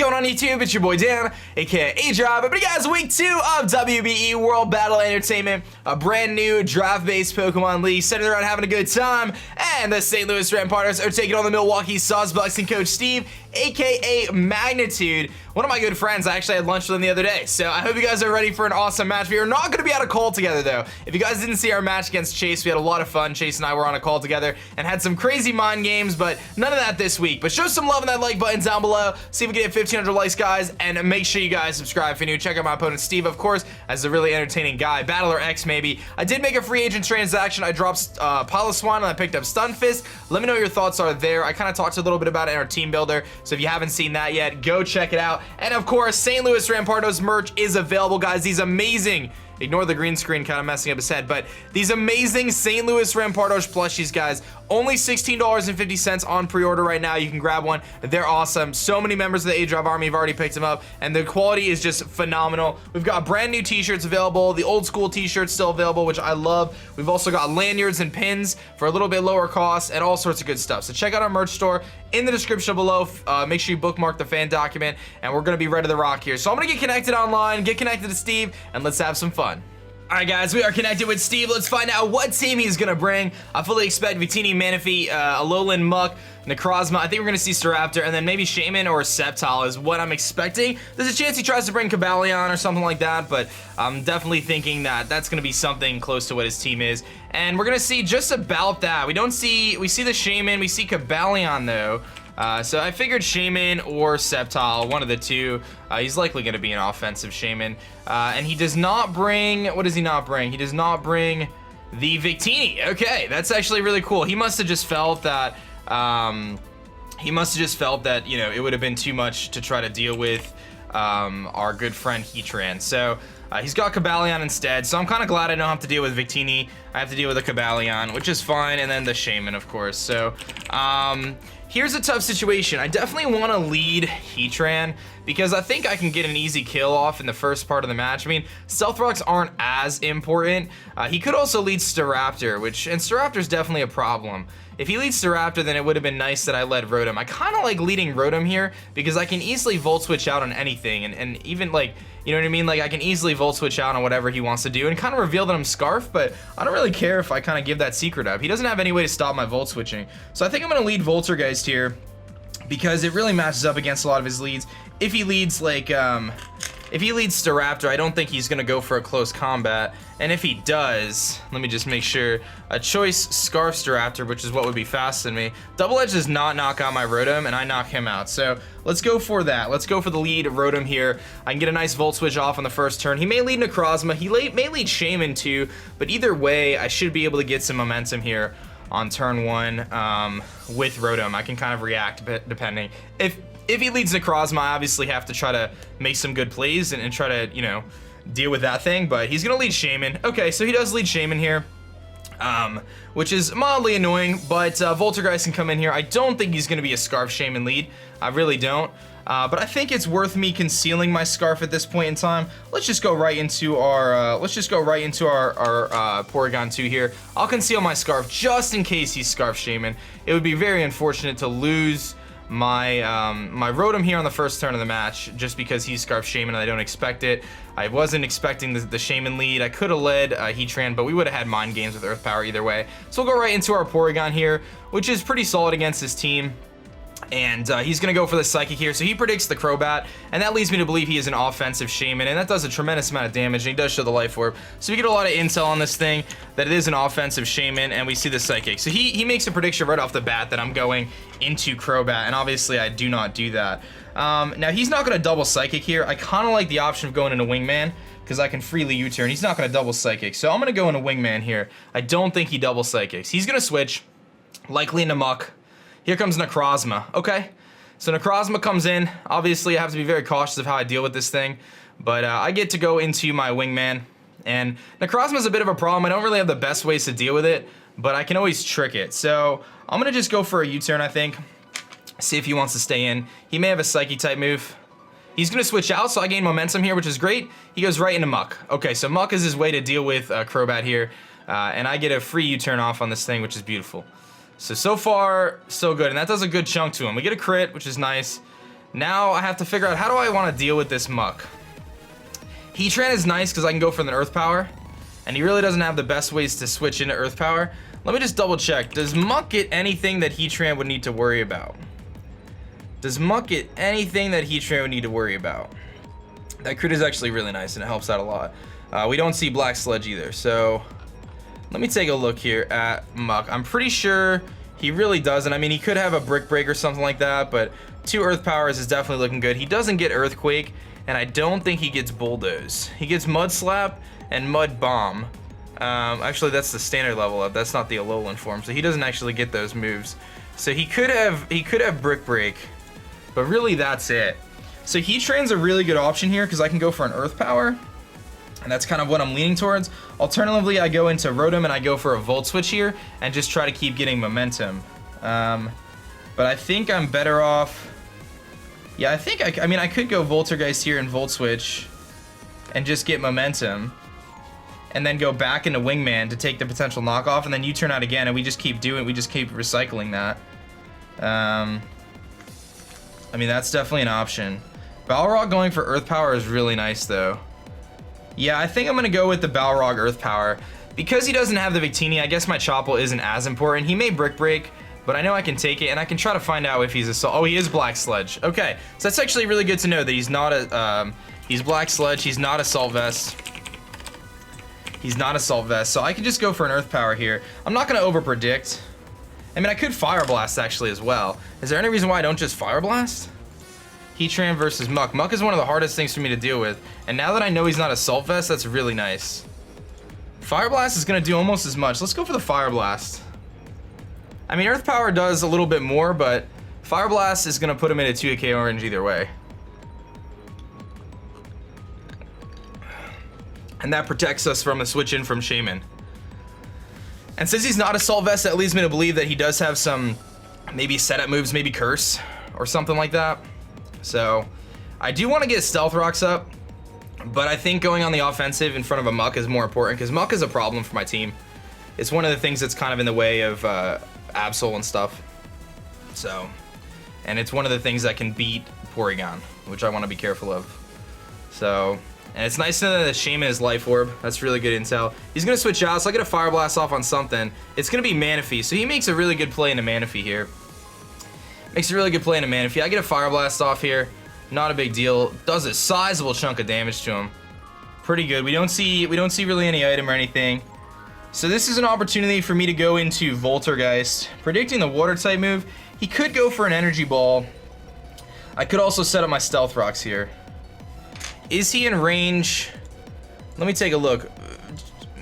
going on YouTube? It's your boy Dan, aka aDrive. But guys, week 2 of WBE World Battle Entertainment, a brand new draft-based Pokemon League, centered around having a good time. And the St. Louis Rampardos are taking on the Milwaukee Sawsbucks and Coach Steve, aka Magnitude, one of my good friends. I actually had lunch with him the other day, so I hope you guys are ready for an awesome match. We are not going to be on a call together though. If you guys didn't see our match against Chase, we had a lot of fun. Chase and I were on a call together and had some crazy mind games, but none of that this week. But show some love in that like button down below. See if we can get 1,500 likes, guys, and make sure you guys subscribe if you're new. Check out my opponent Steve, of course, as a really entertaining guy. Battler X, maybe. I did make a free agent transaction. I dropped Piloswine and I picked up Stunfisk. Let me know what your thoughts are there. I kind of talked a little bit about it in our team builder, so if you haven't seen that yet, go check it out. And of course, St. Louis Rampardos merch is available, guys. These amazing, ignore the green screen kind of messing up his head, but these amazing St. Louis Rampardos plushies, guys, only $16.50 on pre-order right now. You can grab one. They're awesome. So many members of the aDrive army have already picked them up, and the quality is just phenomenal. We've got brand new t-shirts available, the old school t-shirts still available, which I love. We've also got lanyards and pins for a little bit lower cost and all sorts of good stuff. So check out our merch store in the description below. Make sure you bookmark the fan document, and we're gonna be ready to rock here. So I'm gonna get connected online, get connected to Steve, and let's have some fun. Alright guys, we are connected with Steve. Let's find out what team he's gonna bring. I fully expect Victini, Manaphy, Alolan Muck, Necrozma. I think we're gonna see Staraptor, and then maybe Shaman or Sceptile is what I'm expecting. There's a chance he tries to bring Cobalion or something like that, but I'm definitely thinking that that's gonna be something close to what his team is. And we're gonna see just about that. We see the Shaman, we see Cobalion though. So I figured Shaman or Sceptile, one of the two. He's likely going to be an offensive Shaman. And he does not bring, what does he not bring? He does not bring the Victini. Okay, that's actually really cool. He must have just felt that, you know, it would have been too much to try to deal with our good friend Heatran. So he's got Cobalion instead, so I'm kind of glad I don't have to deal with Victini. I have to deal with a Cobalion, which is fine, and then the Shaman, of course. So, here's a tough situation. I definitely want to lead Heatran because I think I can get an easy kill off in the first part of the match. I mean, Stealth Rocks aren't as important. He could also lead Staraptor, and Staraptor's definitely a problem. If he leads Staraptor, then it would have been nice that I led Rotom. I kind of like leading Rotom here because I can easily Volt Switch out on anything, and even like, you know what I mean? Like I can easily Volt Switch out on whatever he wants to do and kind of reveal that I'm Scarf, but I don't really care if I kind of give that secret up. He doesn't have any way to stop my Volt Switching. So I think I'm going to lead Voltergeist here because it really matches up against a lot of his leads. If he leads like, if he leads Staraptor, I don't think he's going to go for a close combat. And if he does, let me just make sure, a choice Scarf Staraptor, which is what would be faster than me. Double Edge does not knock out my Rotom, and I knock him out. So let's go for that. Let's go for the lead Rotom here. I can get a nice Volt Switch off on the first turn. He may lead Necrozma. He may lead Shaman too, but either way, I should be able to get some momentum here on turn 1 with Rotom. I can kind of react depending. If he leads Necrozma, I obviously have to try to make some good plays and try to, you know, deal with that thing, but he's gonna lead Shaman. Okay, so he does lead Shaman here, which is mildly annoying, but Voltergeist can come in here. I don't think he's gonna be a Scarf Shaman lead. I really don't. But I think it's worth me concealing my Scarf at this point in time. Let's just go right into our Porygon 2 here. I'll conceal my Scarf just in case he's Scarf Shaman. It would be very unfortunate to lose my my Rotom here on the first turn of the match just because he's Scarf Shaman and I don't expect it. I wasn't expecting the Shaman lead. I could have led Heatran, but we would have had mind games with Earth Power either way. So we'll go right into our Porygon here, which is pretty solid against his team. And he's going to go for the Psychic here. So he predicts the Crobat, and that leads me to believe he is an offensive Shaman, and that does a tremendous amount of damage, and he does show the Life Orb. So we get a lot of intel on this thing that it is an offensive Shaman, and we see the Psychic. So he makes a prediction right off the bat that I'm going into Crobat, and obviously I do not do that. Now he's not going to double Psychic here. I kind of like the option of going into Wingman because I can freely U-turn. He's not going to double Psychic, so I'm going to go into Wingman here. I don't think he double Psychics. He's going to switch, likely into Muck. Here comes Necrozma. Okay, so Necrozma comes in. Obviously, I have to be very cautious of how I deal with this thing, but I get to go into my Wingman, and Necrozma is a bit of a problem. I don't really have the best ways to deal with it, but I can always trick it. So I'm gonna just go for a U-turn, I think. See if he wants to stay in. He may have a Psyche type move. He's gonna switch out, so I gain momentum here, which is great. He goes right into Muck. Okay, so Muck is his way to deal with Crobat here, and I get a free U-turn off on this thing, which is beautiful. So far, so good, and that does a good chunk to him. We get a crit, which is nice, Now I have to figure out how do I want to deal with this Muck. Heatran is nice because I can go for the Earth Power, and he really doesn't have the best ways to switch into Earth Power. Let me just double check. Does Muck get anything that Heatran would need to worry about? Does Muck get anything that Heatran would need to worry about? That crit is actually really nice and it helps out a lot. We don't see Black Sludge either, so let me take a look here at Muck. I'm pretty sure he really doesn't. I mean, he could have a Brick Break or something like that, but 2 Earth Powers is definitely looking good. He doesn't get Earthquake, and I don't think he gets Bulldoze. He gets Mud Slap and Mud Bomb. Actually, that's the standard level up. That's not the Alolan form, so he doesn't actually get those moves. So he could have Brick Break, but really that's it. So Heatran's a really good option here because I can go for an Earth Power, and that's kind of what I'm leaning towards. Alternatively, I go into Rotom and I go for a Volt Switch here and just try to keep getting momentum. But I think I'm better off. Yeah, I mean, I could go Voltergeist here and Volt Switch and just get momentum, and then go back into Wingman to take the potential knockoff, and then you turn out again, and we just keep recycling that. I mean, that's definitely an option. Balrog going for Earth Power is really nice, though. Yeah, I think I'm gonna go with the Balrog Earth Power. Because he doesn't have the Victini, I guess my Chople isn't as important. He may Brick Break, but I know I can take it, and I can try to find out if he's a... Oh, he is Black Sludge. Okay, so that's actually really good to know that he's not a... he's Black Sludge, he's not Assault Vest. He's not Assault Vest, so I can just go for an Earth Power here. I'm not gonna over-predict. I mean, I could Fire Blast, actually, as well. Is there any reason why I don't just Fire Blast? Heatran versus Muck. Muck is one of the hardest things for me to deal with, and now that I know he's not Assault Vest, that's really nice. Fire Blast is gonna do almost as much. Let's go for the Fire Blast. I mean, Earth Power does a little bit more, but Fire Blast is gonna put him in a 2k orange either way. And that protects us from a switch in from Shaman. And since he's not Assault Vest, that leads me to believe that he does have some maybe setup moves, maybe Curse or something like that. So I do want to get Stealth Rocks up, but I think going on the offensive in front of a Muck is more important because Muck is a problem for my team. It's one of the things that's kind of in the way of Absol and stuff. So, and it's one of the things that can beat Porygon, which I want to be careful of. So, and it's nice to know that Shaman is Life Orb. That's really good intel. He's going to switch out, so I get a Fire Blast off on something. It's going to be Manaphy, so he makes a really good play into Manaphy here. Makes a really good play into Manaphy. I get a Fire Blast off here. Not a big deal. Does a sizable chunk of damage to him. Pretty good. We don't see really any item or anything. So this is an opportunity for me to go into Voltergeist. Predicting the Water type move. He could go for an Energy Ball. I could also set up my Stealth Rocks here. Is he in range? Let me take a look.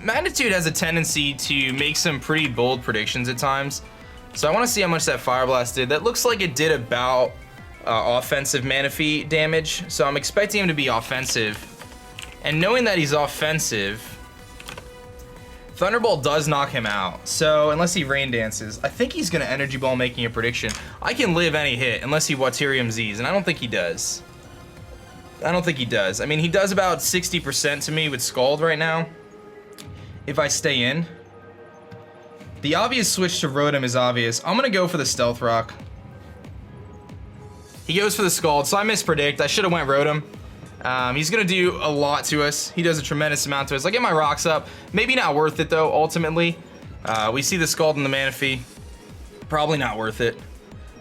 Magnitude has a tendency to make some pretty bold predictions at times. So I want to see how much that Fire Blast did. That looks like it did about offensive Manaphy damage. So I'm expecting him to be offensive. And knowing that he's offensive, Thunderbolt does knock him out. So unless he Rain Dances, I think he's going to Energy Ball, making a prediction. I can live any hit unless he Waterium Z's, and I don't think he does. I don't think he does. I mean, he does about 60% to me with Scald right now. If I stay in. The obvious switch to Rotom is obvious. I'm going to go for the Stealth Rock. He goes for the Scald, so I mispredict. I should have went Rotom. He's going to do a lot to us. He does a tremendous amount to us. I get my rocks up. Maybe not worth it, though, ultimately. We see the Scald and the Manaphy. Probably not worth it.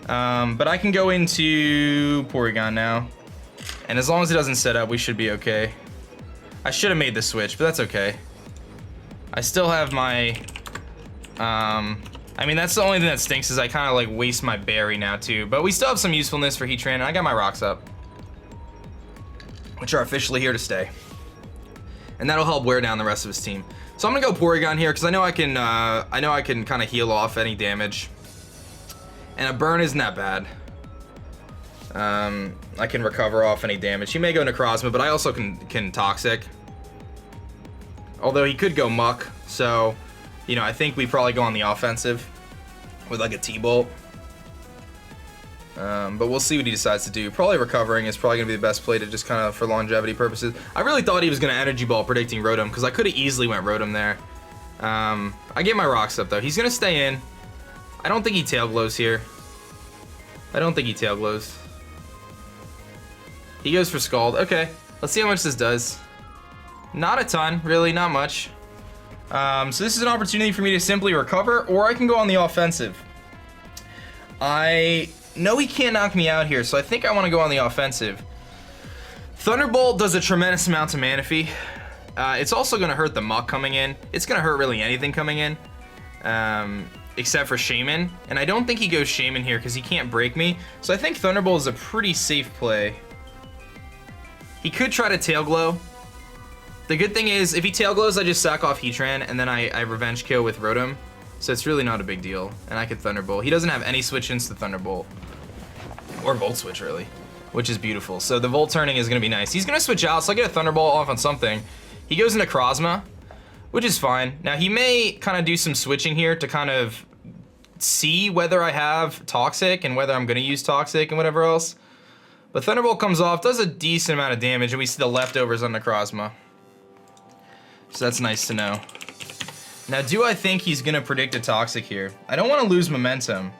But I can go into Porygon now. And as long as it doesn't set up, we should be okay. I should have made the switch, but that's okay. I still have my... I mean, that's the only thing that stinks is I kind of like waste my berry now too. But we still have some usefulness for Heatran, and I got my rocks up, which are officially here to stay. And that'll help wear down the rest of his team. So I'm gonna go Porygon here because I know I can kind of heal off any damage. And a burn isn't that bad. I can recover off any damage. He may go Necrozma, but I also can Toxic. Although he could go Muck, so, you know, I think we probably go on the offensive with like a T-Bolt. But we'll see what he decides to do. Probably recovering is probably going to be the best play to just kind of for longevity purposes. I really thought he was going to Energy Ball predicting Rotom because I could have easily went Rotom there. I get my rocks up though. He's going to stay in. I don't think he Tail Glows here. I don't think he Tail Glows. He goes for Scald. Okay, let's see how much this does. Not a ton, really, not much. So this is an opportunity for me to simply recover, or I can go on the offensive. I know he can't knock me out here, so I think I want to go on the offensive. Thunderbolt does a tremendous amount to Manaphy. It's also going to hurt the Muck coming in. It's going to hurt really anything coming in, except for Shaman. And I don't think he goes Shaman here because he can't break me. So I think Thunderbolt is a pretty safe play. He could try to Tail Glow. The good thing is, if he Tail Glows, I just sack off Heatran, and then I Revenge Kill with Rotom. So it's really not a big deal. And I could Thunderbolt. He doesn't have any switch-ins to Thunderbolt. Or Volt Switch, really. Which is beautiful. So the Volt turning is going to be nice. He's going to switch out, so I get a Thunderbolt off on something. He goes into Necrozma, which is fine. Now, he may kind of do some switching here to kind of see whether I have Toxic and whether I'm going to use Toxic and whatever else. But Thunderbolt comes off, does a decent amount of damage, and we see the leftovers on Necrozma. So that's nice to know. Now, do I think he's going to predict a Toxic here? I don't want to lose momentum.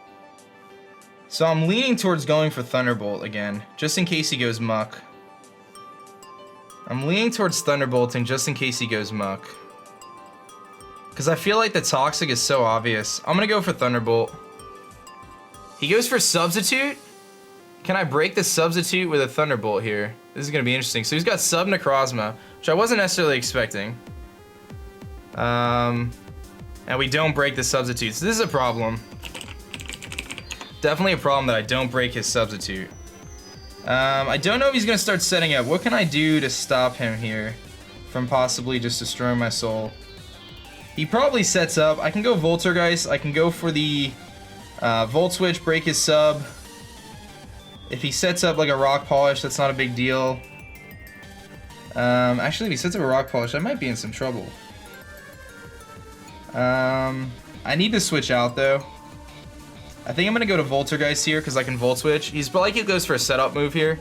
So I'm leaning towards going for Thunderbolt again, just in case he goes Muck. I'm leaning towards Thunderbolting just in case he goes Muck. Because I feel like the Toxic is so obvious. I'm going to go for Thunderbolt. He goes for Substitute. Can I break the Substitute with a Thunderbolt here? This is going to be interesting. So he's got Sub Necrozma, which I wasn't necessarily expecting. And we don't break the Substitute. So this is a problem. Definitely a problem that I don't break his Substitute. I don't know if he's going to start setting up. What can I do to stop him here from possibly just destroying my soul? He probably sets up. I can go Voltergeist. I can go for the Volt Switch, break his sub. If he sets up like a Rock Polish, that's not a big deal. Actually, if he sets up a Rock Polish, I might be in some trouble. I need to switch out, though. I think I'm going to go to Voltergeist here because I can Volt Switch. He's like he goes for a setup move here.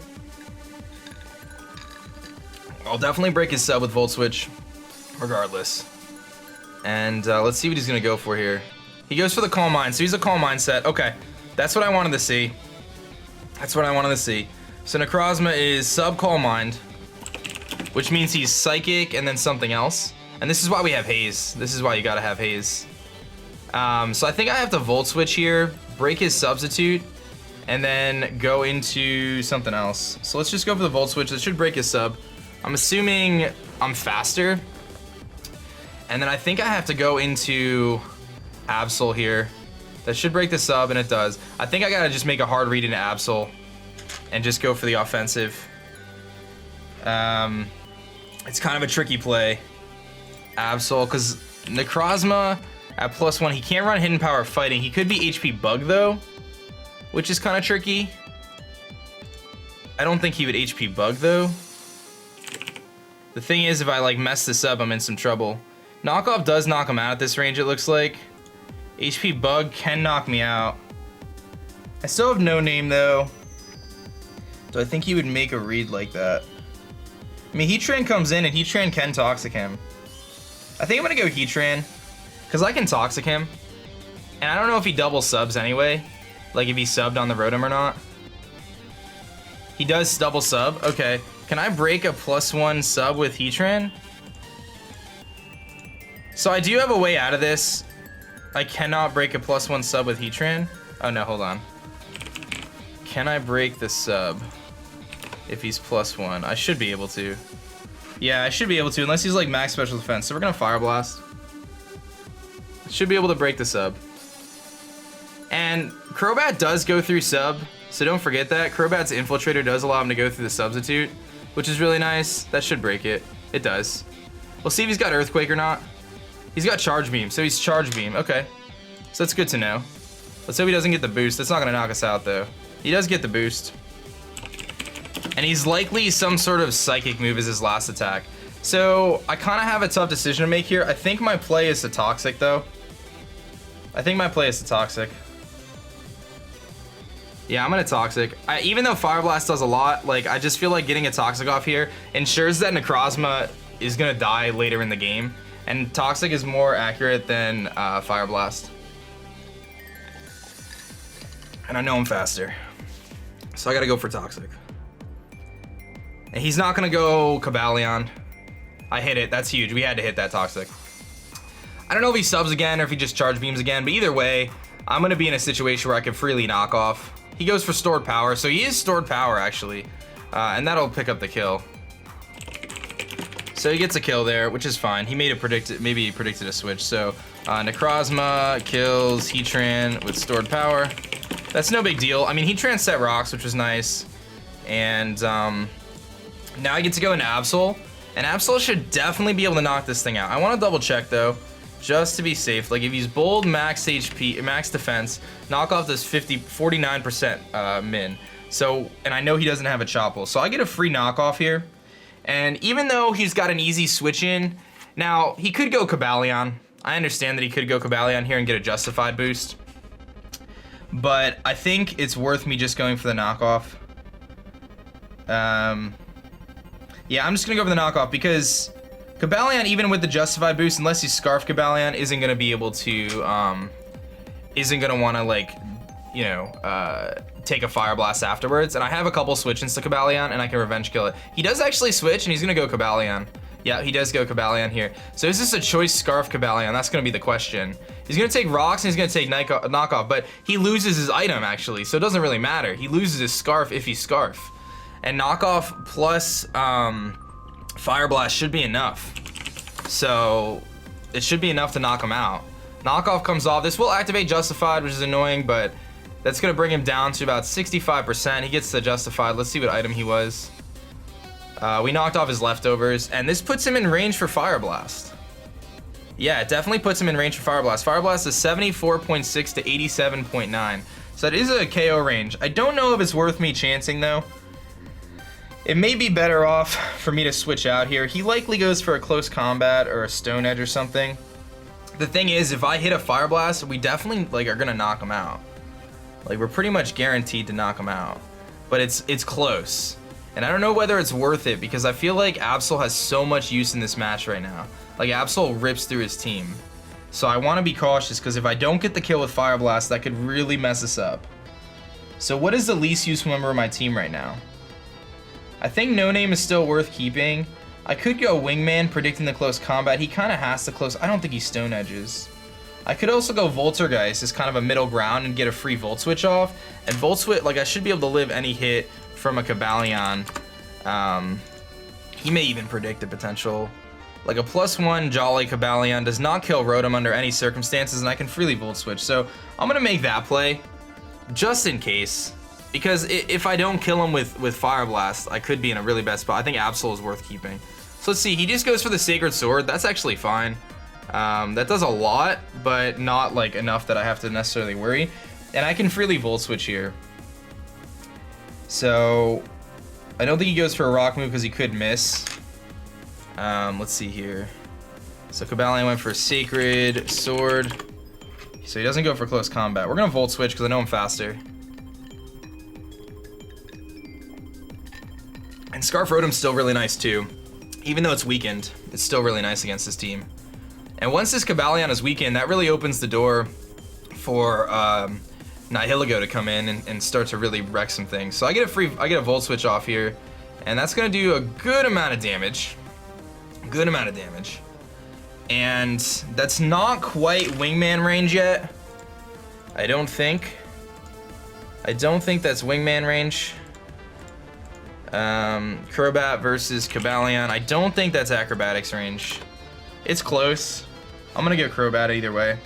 I'll definitely break his sub with Volt Switch regardless. And let's see what he's going to go for here. He goes for the Calm Mind, so he's a Calm Mind set. Okay, that's what I wanted to see. That's what I wanted to see. So Necrozma is sub Calm Mind, which means he's Psychic and then something else. And this is why we have Haze. This is why you got to have Haze. So I think I have to Volt Switch here, break his Substitute, and then go into something else. So let's just go for the Volt Switch. That should break his sub. I'm assuming I'm faster. And then I think I have to go into Absol here. That should break the sub, and it does. I think I gotta just make a hard read into Absol and just go for the offensive. It's kind of a tricky play, Absol, because Necrozma at +1, he can't run Hidden Power Fighting. He could be HP Bug, though, which is kind of tricky. I don't think he would HP Bug, though. The thing is, if I, like, mess this up, I'm in some trouble. Knockoff does knock him out at this range, it looks like. HP Bug can knock me out. I still have no name, though. So I think he would make a read like that. I mean, Heatran comes in, and Heatran can Toxic him. I think I'm going to go Heatran. Because I can Toxic him. And I don't know if he double subs anyway. Like if he subbed on the Rotom or not. He does double sub. Okay. Can I break a +1 sub with Heatran? So I do have a way out of this. I cannot break a +1 sub with Heatran. Oh no, hold on. Can I break the sub if he's +1? I should be able to. Yeah, I should be able to, unless he's like max special defense. So we're gonna Fire Blast. Should be able to break the sub. And Crobat does go through sub, so don't forget that. Crobat's Infiltrator does allow him to go through the Substitute, which is really nice. That should break it. It does. We'll see if he's got Earthquake or not. He's got Charge Beam, so he's Charge Beam. Okay. So that's good to know. Let's hope he doesn't get the boost. That's not going to knock us out, though. He does get the boost. And he's likely some sort of Psychic move as his last attack. So I kind of have a tough decision to make here. I think my play is to Toxic, though. I think my play is to Toxic. Yeah, I'm gonna Toxic. Even though Fire Blast does a lot, like, I just feel like getting a Toxic off here ensures that Necrozma is gonna die later in the game. And Toxic is more accurate than Fire Blast. And I know I'm faster. So I gotta go for Toxic. And he's not gonna go Cobalion. I hit it, that's huge. We had to hit that Toxic. I don't know if he subs again or if he just charge beams again, but either way, I'm gonna be in a situation where I can freely knock off. He goes for stored power, so he is stored power actually. And that'll pick up the kill. So he gets a kill there, which is fine. He made a maybe he predicted a switch. So Necrozma kills Heatran with stored power. That's no big deal. I mean, Heatran set rocks, which was nice. And now I get to go into Absol. And Absol should definitely be able to knock this thing out. I want to double check though, just to be safe. Like if he's bold, max HP, max defense, knock off this 49% min. So, and I know he doesn't have a Chople, so I get a free knockoff here. And even though he's got an easy switch in, now he could go Cobalion. I understand that he could go Cobalion here and get a justified boost. But I think it's worth me just going for the knockoff. Yeah, I'm just gonna go for the knockoff because Cobalion, even with the justified boost, unless he's Scarf Cobalion, isn't gonna be able to, isn't gonna wanna like, you know, take a Fire Blast afterwards. And I have a couple switch-ins to Cobalion and I can revenge kill it. He does actually switch and he's gonna go Cobalion. Yeah, he does go Cobalion here. So is this a choice Scarf Cobalion? That's gonna be the question. He's gonna take rocks and he's gonna take knockoff, but he loses his item actually, so it doesn't really matter. He loses his Scarf if he's Scarf. And knockoff plus Fire Blast should be enough. So it should be enough to knock him out. Knockoff comes off. This will activate Justified, which is annoying, but that's gonna bring him down to about 65%. He gets the Justified. Let's see what item he was. We knocked off his leftovers, and this puts him in range for Fire Blast. Yeah, it definitely puts him in range for Fire Blast. Fire Blast is 74.6 to 87.9. So that is a KO range. I don't know if it's worth me chancing though. It may be better off for me to switch out here. He likely goes for a close combat or a Stone Edge or something. The thing is, if I hit a Fire Blast, we definitely like are gonna knock him out. Like we're pretty much guaranteed to knock him out. But it's close. And I don't know whether it's worth it because I feel like Absol has so much use in this match right now. Like Absol rips through his team. So I want to be cautious because if I don't get the kill with Fire Blast, that could really mess us up. So what is the least useful member of my team right now? I think No Name is still worth keeping. I could go Wingman, predicting the close combat. He kind of has to close. I don't think he Stone Edges. I could also go Voltergeist as kind of a middle ground and get a free Volt Switch off. And Volt Switch, like I should be able to live any hit from a Cobalion. He may even predict the potential. Like a +1 Jolly Cobalion does not kill Rotom under any circumstances, and I can freely Volt Switch. So I'm gonna make that play, just in case. Because if I don't kill him with Fire Blast, I could be in a really bad spot. I think Absol is worth keeping. So let's see, he just goes for the Sacred Sword. That's actually fine. That does a lot, but not like enough that I have to necessarily worry. And I can freely Volt Switch here. So I don't think he goes for a rock move because he could miss. Let's see here. So Cobalion went for a Sacred Sword. So he doesn't go for close combat. We're gonna Volt Switch because I know I'm faster. And Scarf Rotom's still really nice too. Even though it's weakened, it's still really nice against this team. And once this Cobalion is weakened, that really opens the door for Nihilego to come in and start to really wreck some things. So I get a Volt Switch off here, and that's gonna do a good amount of damage. Good amount of damage. And that's not quite Wingman range yet. I don't think that's Wingman range. Crobat versus Cobalion. I don't think that's Acrobatics range. It's close. I'm gonna go Crobat either way.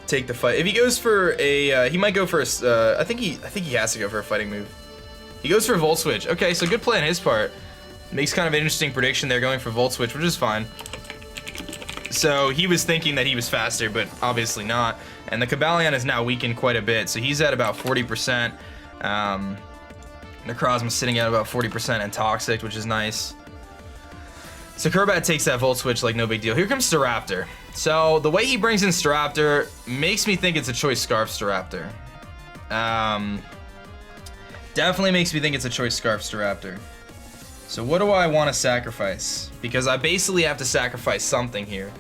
Take the fight. If he goes for a, he might go for a. I think he has to go for a fighting move. He goes for a Volt Switch. Okay, so good play on his part. Makes kind of an interesting prediction there, going for Volt Switch, which is fine. So he was thinking that he was faster, but obviously not. And the Cobalion is now weakened quite a bit, so he's at about 40%. Necrozma sitting at about 40% and Toxic, which is nice. So Crobat takes that Volt Switch like no big deal. Here comes Staraptor. So the way he brings in Staraptor makes me think it's a choice Scarf Staraptor. Definitely makes me think it's a choice Scarf Staraptor. So what do I want to sacrifice? Because I basically have to sacrifice something here.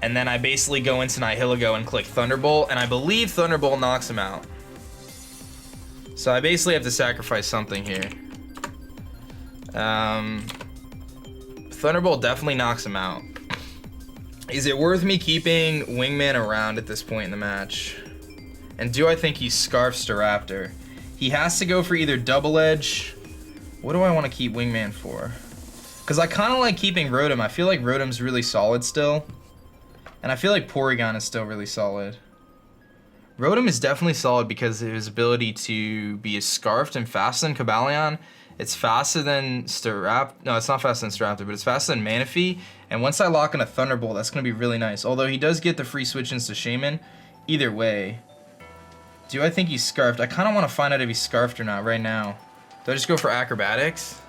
And then I basically go into Nihilego and click Thunderbolt, and I believe Thunderbolt knocks him out. So I basically have to sacrifice something here. Thunderbolt definitely knocks him out. Is it worth me keeping Wingman around at this point in the match? And do I think he scarfs Staraptor? He has to go for either double edge. What do I want to keep Wingman for? Because I kind of like keeping Rotom. I feel like Rotom's really solid still. And I feel like Porygon is still really solid. Rotom is definitely solid because of his ability to be scarfed and faster than Cobalion. It's faster than Staraptor. No, it's not faster than Staraptor, but it's faster than Manaphy. And once I lock in a Thunderbolt, that's going to be really nice. Although he does get the free switch-ins to Shaman. Either way. Do I think he's scarfed? I kind of want to find out if he's scarfed or not right now. Do I just go for Acrobatics?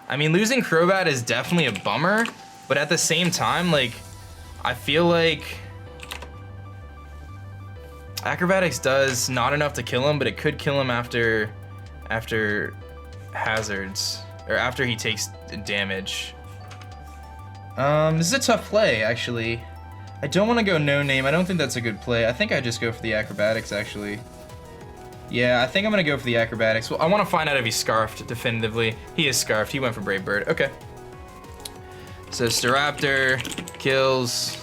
I mean, losing Crobat is definitely a bummer. But at the same time, like, I feel like Acrobatics does not enough to kill him, but it could kill him after hazards, or after he takes damage. This is a tough play, actually. I don't want to go no name. I don't think that's a good play. I think I just go for the Acrobatics, actually. Yeah, I think I'm gonna go for the Acrobatics. Well, I want to find out if he's scarfed definitively. He is scarfed. He went for Brave Bird. Okay. So Staraptor kills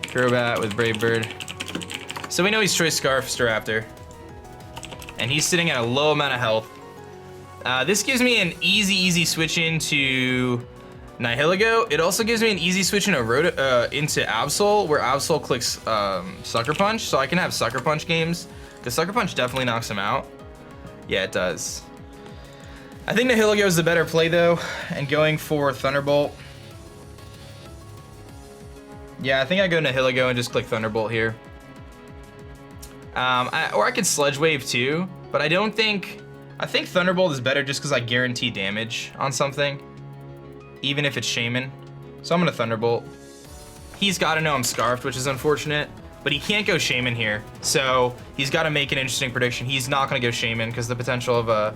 Crobat with Brave Bird. So we know he's Choice Scarf Staraptor. And he's sitting at a low amount of health. This gives me an easy switch into Nihilego. It also gives me an easy switch into Absol, where Absol clicks Sucker Punch, so I can have Sucker Punch games. Because Sucker Punch definitely knocks him out. Yeah, it does. I think Nihilego is the better play though, and going for Thunderbolt. Yeah, I think I go Nihilego and just click Thunderbolt here. Or I could Sludge Wave too, but I don't think... I think Thunderbolt is better just because I guarantee damage on something, even if it's Shaman. So I'm gonna Thunderbolt. He's got to know I'm scarfed, which is unfortunate, but he can't go Shaman here. So he's got to make an interesting prediction. He's not gonna go Shaman because the potential of a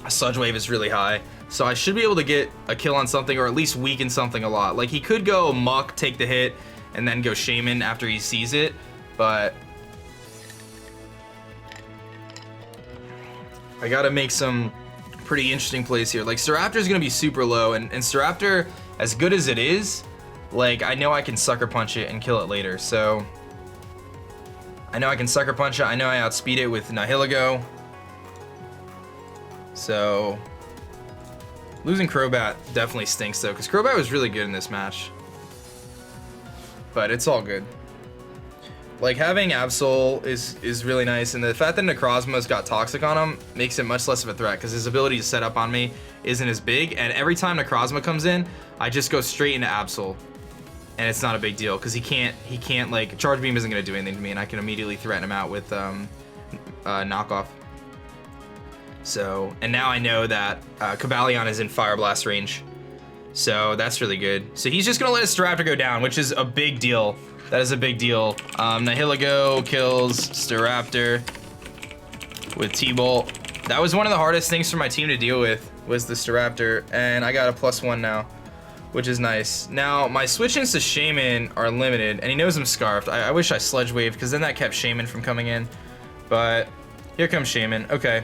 Sludge Wave is really high. So I should be able to get a kill on something, or at least weaken something a lot. Like he could go Muck, take the hit, and then go Shaman after he sees it, but I gotta make some pretty interesting plays here. Like Staraptor is gonna be super low, and Staraptor, as good as it is, like I know I can Sucker Punch it and kill it later. So I know I can Sucker Punch it. I know I outspeed it with Nihilego. So losing Crobat definitely stinks though, because Crobat was really good in this match. But it's all good. Like having Absol is really nice, and the fact that Necrozma's got Toxic on him makes it much less of a threat because his ability to set up on me isn't as big, and every time Necrozma comes in, I just go straight into Absol. And it's not a big deal because he can't like, Charge Beam isn't gonna do anything to me, and I can immediately threaten him out with knockoff. So, and now I know that Cobalion is in Fire Blast range. So that's really good. So he's just gonna let his Staraptor go down, which is a big deal. That is a big deal. Nihilego kills Staraptor with T-Bolt. That was one of the hardest things for my team to deal with, was the Staraptor, and I got a +1 now, which is nice. Now, my switch-ins to Shaman are limited, and he knows I'm scarfed. I wish I Sludge Waved, because then that kept Shaman from coming in, but here comes Shaman. Okay,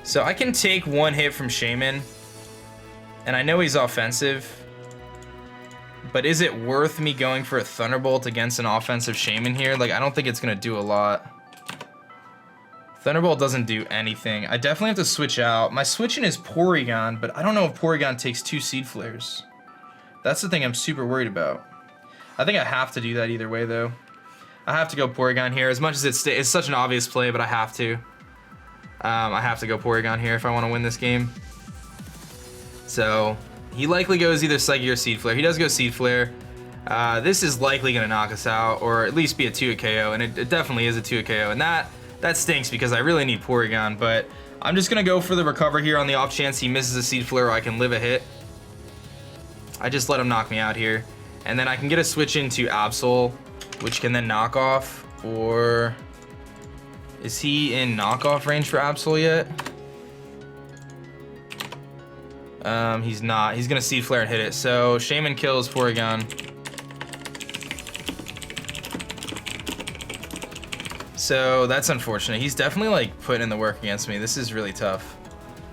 so I can take one hit from Shaman, and I know he's offensive, but is it worth me going for a Thunderbolt against an offensive Shaman here? Like, I don't think it's gonna do a lot. Thunderbolt doesn't do anything. I definitely have to switch out. My switch-in is Porygon, but I don't know if Porygon takes 2 Seed Flares. That's the thing I'm super worried about. I think I have to do that either way, though. I have to go Porygon here, as much as it's such an obvious play, but I have to. I have to go Porygon here if I want to win this game. So he likely goes either Psyche or Seed Flare. He does go Seed Flare. This is likely going to knock us out, or at least be a 2-hit KO, and it definitely is a 2-hit KO, and that stinks because I really need Porygon, but I'm just going to go for the recover here on the off chance he misses a Seed Flare or I can live a hit. I just let him knock me out here, and then I can get a switch into Absol, which can then knock off, or is he in knockoff range for Absol yet? He's not. He's gonna Seed Flare and hit it. So Shaman kills Porygon. So that's unfortunate. He's definitely like putting in the work against me. This is really tough.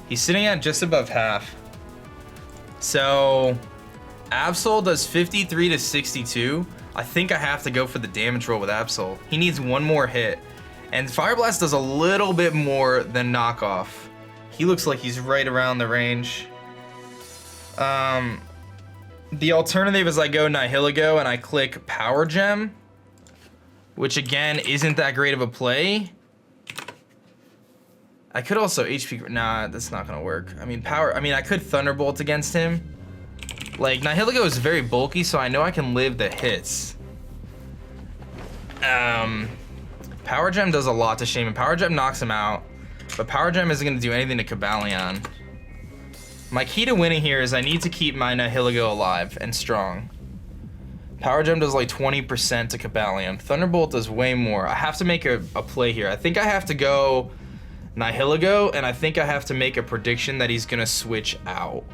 He's sitting at just above half. So Absol does 53 to 62. I think I have to go for the damage roll with Absol. He needs one more hit. And Fire Blast does a little bit more than knockoff. He looks like he's right around the range. The alternative is I go Nihilego and I click Power Gem, which again isn't that great of a play. I could also HP. Nah, that's not gonna work. I mean, I could Thunderbolt against him. Like, Nihilego is very bulky, so I know I can live the hits. Power Gem does a lot to Shaman. Power Gem knocks him out, but Power Gem isn't gonna do anything to Cobalion. My key to winning here is I need to keep my Nihilego alive and strong. Power Gem does like 20% to Cobalion. Thunderbolt does way more. I have to make a play here. I think I have to go Nihilego, and I think I have to make a prediction that he's gonna switch out.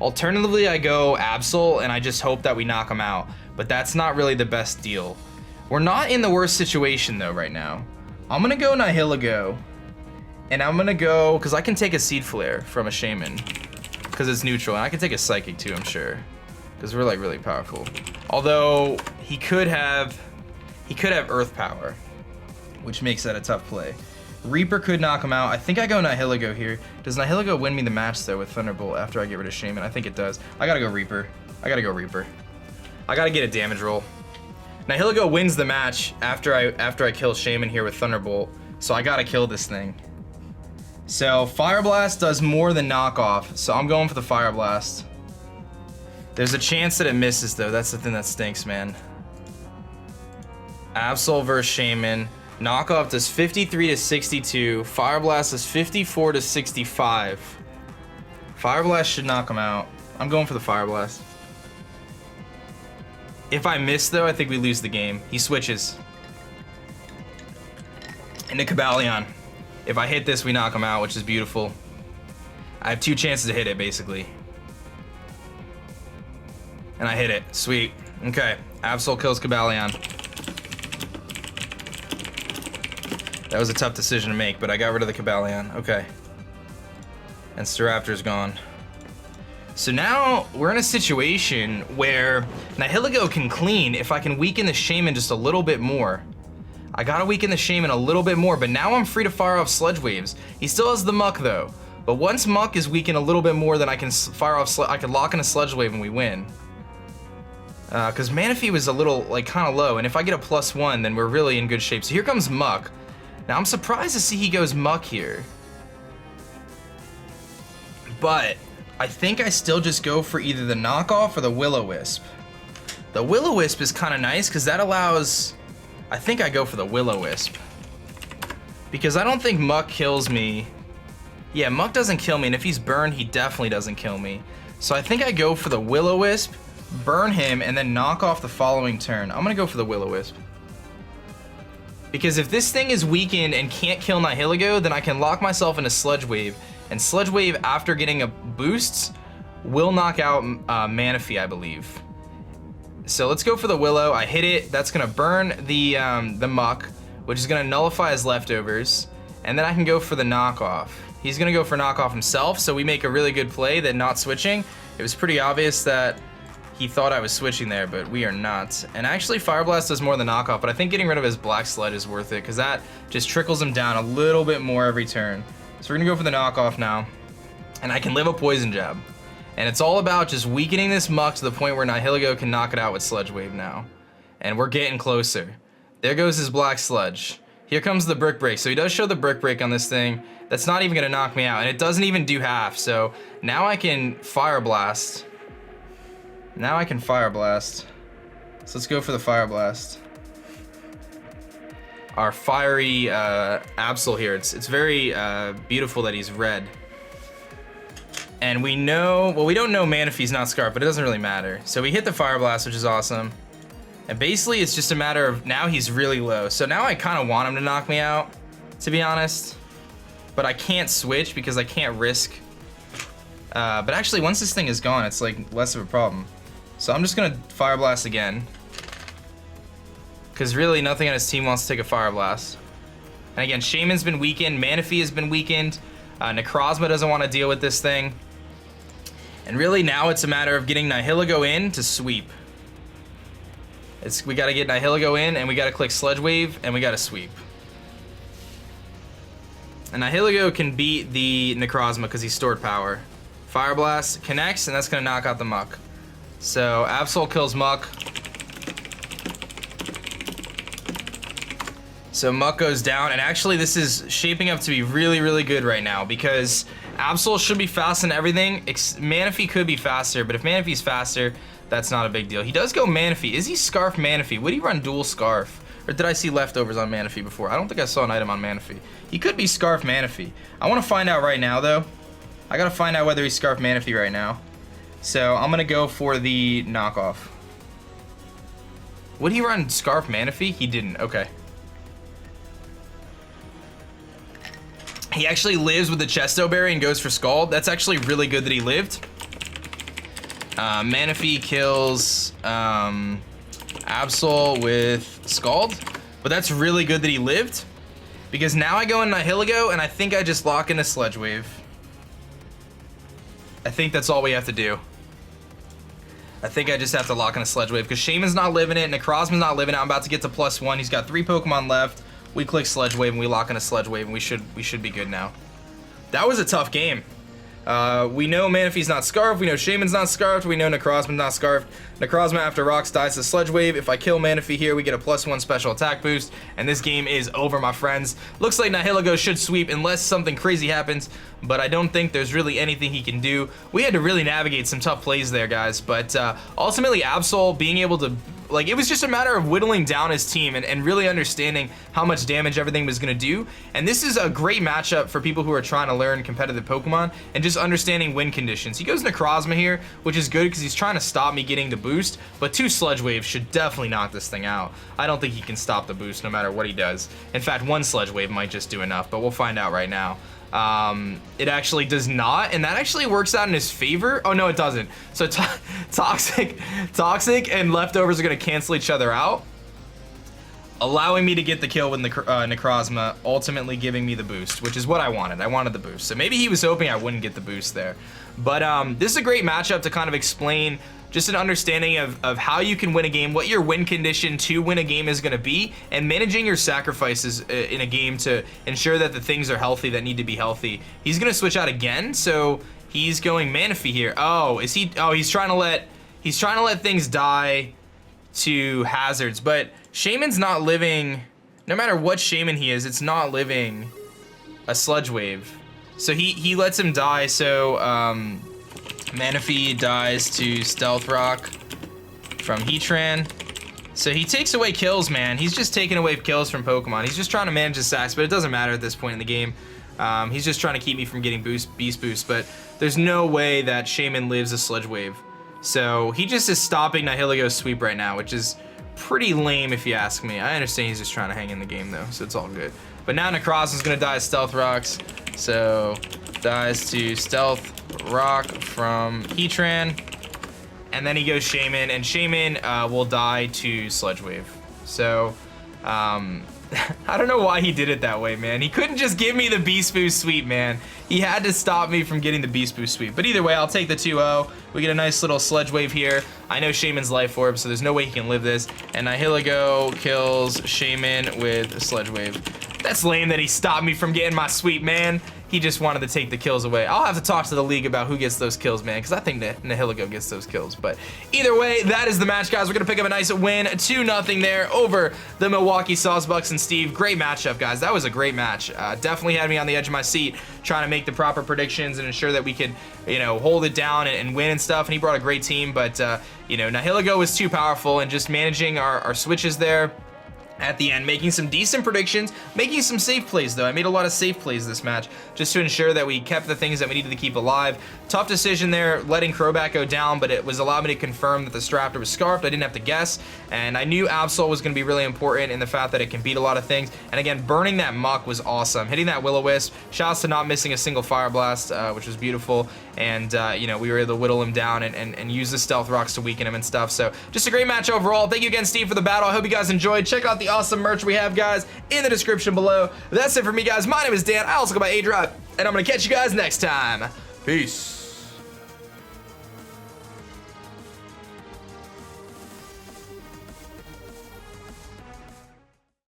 Alternatively, I go Absol, and I just hope that we knock him out. But that's not really the best deal. We're not in the worst situation though right now. I'm gonna go Nihilego. And I'm gonna go, because I can take a Seed Flare from a Shaman, because it's neutral, and I can take a Psychic too, I'm sure, because we're like really powerful. Although he could have Earth Power, which makes that a tough play. Reaper could knock him out. I think I go Nihilego here. Does Nihilego win me the match though with Thunderbolt after I get rid of Shaman? I think it does. I gotta go Reaper. I gotta get a damage roll. Nihilego wins the match after I kill Shaman here with Thunderbolt, so I gotta kill this thing. So Fire Blast does more than knockoff, so I'm going for the Fire Blast. There's a chance that it misses though. That's the thing that stinks, man. Absol versus Shaman. Knockoff does 53 to 62. Fire Blast does 54 to 65. Fire Blast should knock him out. I'm going for the Fire Blast. If I miss though, I think we lose the game. He switches into Cobalion. If I hit this, we knock him out, which is beautiful. I have 2 chances to hit it, basically. And I hit it. Sweet. Okay. Absol kills Cobalion. That was a tough decision to make, but I got rid of the Cobalion. Okay. And Staraptor's gone. So now we're in a situation where Nihilego can clean if I can weaken the Shaman just a little bit more. I gotta weaken the Shaman a little bit more, but now I'm free to fire off Sludge Waves. He still has the Muck though. But once Muck is weakened a little bit more, then I can fire off, I can lock in a Sludge Wave and we win. Cause Manaphy was a little, like, kinda low, and if I get a +1, then we're really in good shape. So here comes Muck. Now I'm surprised to see he goes Muck here. But I think I still just go for either the knockoff or the Will-O-Wisp. The Will-O-Wisp is kinda nice, cause that allows, I think I go for the Will-O-Wisp. Because I don't think Muck kills me. Yeah, Muck doesn't kill me, and if he's burned, he definitely doesn't kill me. So I think I go for the Will-O-Wisp, burn him, and then knock off the following turn. I'm gonna go for the Will-O-Wisp. Because if this thing is weakened and can't kill Nihilego, then I can lock myself into Sludge Wave. And Sludge Wave, after getting a boost, will knock out Manaphy, I believe. So let's go for the Willow. I hit it. That's gonna burn the Muck, which is gonna nullify his leftovers. And then I can go for the knockoff. He's gonna go for knockoff himself, so we make a really good play that not switching. It was pretty obvious that he thought I was switching there, but we are not. And actually Fire Blast does more than knockoff, but I think getting rid of his Black Sled is worth it, because that just trickles him down a little bit more every turn. So we're gonna go for the knockoff now. And I can live a Poison Jab. And it's all about just weakening this Muck to the point where Nihilego can knock it out with Sludge Wave now. And we're getting closer. There goes his Black Sludge. Here comes the Brick Break. So he does show the Brick Break on this thing. That's not even gonna knock me out, and it doesn't even do half. So now I can Fire Blast. Now I can Fire Blast. So let's go for the Fire Blast. Our fiery Absol here. It's very beautiful that he's red. And we know, well, we don't know Manaphy's not Scarf, but it doesn't really matter. So we hit the Fire Blast, which is awesome. And basically it's just a matter of, now he's really low. So now I kind of want him to knock me out, to be honest. But I can't switch because I can't risk. But actually once this thing is gone, it's like less of a problem. So I'm just gonna Fire Blast again. Because really nothing on his team wants to take a Fire Blast. And again, Shaman's been weakened, Manaphy has been weakened. Necrozma doesn't want to deal with this thing. And really now it's a matter of getting Nihilego in to sweep. We got to get Nihilego in, and we got to click Sludge Wave, and we got to sweep. And Nihilego can beat the Necrozma because he's stored power. Fire Blast connects, and that's going to knock out the Muck. So Absol kills Muck. So Muck goes down, and actually this is shaping up to be really, really good right now because Absol should be fast in everything. Manaphy could be faster, but if Manaphy's faster, that's not a big deal. He does go Manaphy. Is he Scarf Manaphy? Would he run dual Scarf? Or did I see leftovers on Manaphy before? I don't think I saw an item on Manaphy. He could be Scarf Manaphy. I want to find out right now, though. I got to find out whether he's Scarf Manaphy right now. So I'm going to go for the knockoff. Would he run Scarf Manaphy? He didn't. Okay. He actually lives with the Chesto Berry and goes for Scald. That's actually really good that he lived. Manaphy kills Absol with Scald. But that's really good that he lived. Because now I go in Nihilego and I think I just lock in a Sludge Wave. I think that's all we have to do. I think I just have to lock in a Sludge Wave. Because Shaman's not living it. Necrozma's not living it. I'm about to get to +1. He's got 3 Pokemon left. We click Sludge Wave and we lock in a Sludge Wave and we should be good now. That was a tough game. We know Manaphy's not Scarfed, we know Shaman's not Scarfed, we know Necrozma's not Scarfed. Necrozma after Rocks dies to Sludge Wave. If I kill Manaphy here, we get a +1 special attack boost, and this game is over, my friends. Looks like Nihilego should sweep unless something crazy happens, but I don't think there's really anything he can do. We had to really navigate some tough plays there, guys, but ultimately Absol being able to, like, it was just a matter of whittling down his team and really understanding how much damage everything was going to do. And this is a great matchup for people who are trying to learn competitive Pokemon and just understanding win conditions. He goes Necrozma here, which is good because he's trying to stop me getting the boost, but 2 Sludge Waves should definitely knock this thing out. I don't think he can stop the boost no matter what he does. In fact, 1 Sludge Wave might just do enough, but we'll find out right now. It actually does not, and that actually works out in his favor. Oh no, it doesn't. So Toxic and Leftovers are going to cancel each other out, allowing me to get the kill with Necrozma, ultimately giving me the boost, which is what I wanted. I wanted the boost. So maybe he was hoping I wouldn't get the boost there. But this is a great matchup to kind of explain just an understanding of how you can win a game, what your win condition to win a game is going to be, and managing your sacrifices in a game to ensure that the things are healthy that need to be healthy. He's going to switch out again, so he's going Manaphy here. Oh, is he? Oh, he's trying to let things die to hazards, but Shaman's not living. No matter what Shaman he is, it's not living a Sludge Wave. So he lets him die. So Manaphy dies to Stealth Rock from Heatran. So he takes away kills, man. He's just taking away kills from Pokemon. He's just trying to manage his sacks, but it doesn't matter at this point in the game. He's just trying to keep me from getting Beast Boost, but there's no way that Shaman lives a Sludge Wave. So he just is stopping Nihilego's sweep right now, which is pretty lame if you ask me. I understand he's just trying to hang in the game though, so it's all good. But now Necrozma is going to die to Stealth Rocks. So dies to Stealth Rock from Heatran. And then he goes Shaman, and Shaman will die to Sludge Wave. So, I don't know why he did it that way, man. He couldn't just give me the Beast Boost sweep, man. He had to stop me from getting the Beast Boost sweep. But either way, I'll take the 2-0. We get a nice little Sludge Wave here. I know Shaman's Life Orb, so there's no way he can live this. And Nihilego kills Shaman with a Sludge Wave. That's lame that he stopped me from getting my sweep, man. He just wanted to take the kills away. I'll have to talk to the league about who gets those kills, man, because I think that Nihilego gets those kills. But either way, that is the match, guys. We're going to pick up a nice win, 2-0 there over the Milwaukee Sawsbucks and Steve. Great matchup, guys. That was a great match. Definitely had me on the edge of my seat trying to make the proper predictions and ensure that we could, you know, hold it down and win and stuff. And he brought a great team, but, you know, Nihilego was too powerful, and just managing our switches there at the end, making some decent predictions, making some safe plays though. I made a lot of safe plays this match just to ensure that we kept the things that we needed to keep alive. Tough decision there, letting Crobat go down, but it was allowed me to confirm that the Staraptor was Scarfed. I didn't have to guess, and I knew Absol was going to be really important in the fact that it can beat a lot of things. And again, burning that Muck was awesome. Hitting that Will-O-Wisp, shouts to not missing a single Fire Blast, which was beautiful. And, you know, we were able to whittle him down and use the Stealth Rocks to weaken him and stuff. So just a great match overall. Thank you again, Steve, for the battle. I hope you guys enjoyed. Check out the the awesome merch we have, guys, in the description below. That's it for me, guys. My name is Dan. I also go by aDrive, and I'm going to catch you guys next time. Peace.